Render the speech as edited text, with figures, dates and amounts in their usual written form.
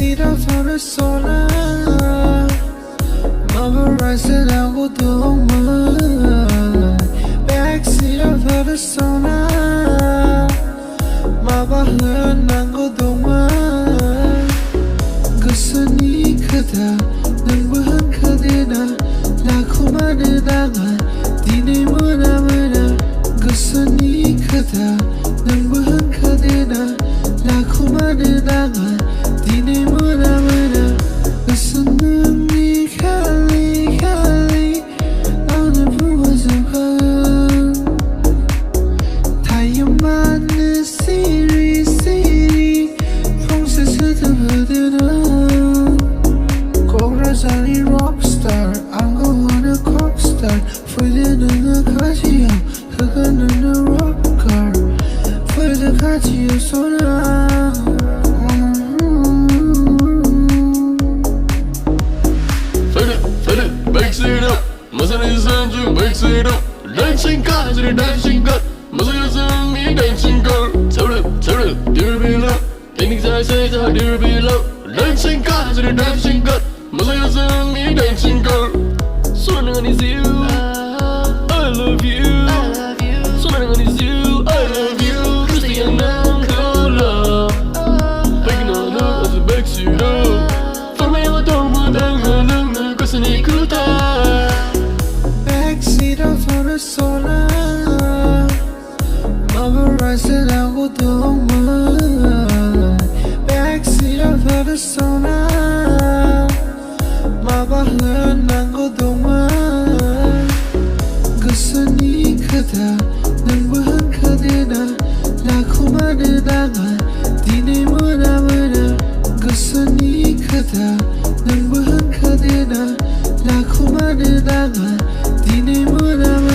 Backseat of the solar Mama rising out with the woman Backseat of the solar Mama learn and go the one Gusani kada Nangbuhan kadena Lakumane danga Dine muna muna Gusani kada Nangbuhan kadena Lakumane danga Dine muna muna Gusanami kali kali Ana buwazam Tayamane siri siri Fongse sedabadena Zali rockstar, I'm going a cock star. For the Katia, Hagan in the rock car. For the Katia soda. Fed it, bakes it up. Muscle is on you, bakes it up. Dancing cars, the dancing cut. Muscle is on me, dancing girl. Turn it, dear below. Things I say, dear below. Dancing cars, the dancing cut. Muscles on me, dancing girl. So long is you, I love you. So long is you, I love you. Christiana, love. Taking on her as a backseat up. For me, I don't want to cause I need to die. Backseat of the solar Mama rising out with the woman Backseat of the solar Mama learn and go the one Gusani kada Nangbuhan kadena Lakumane danga Dine muna muna Gusani kada Nangbuhan kadena Lakumane danga Dine muna muna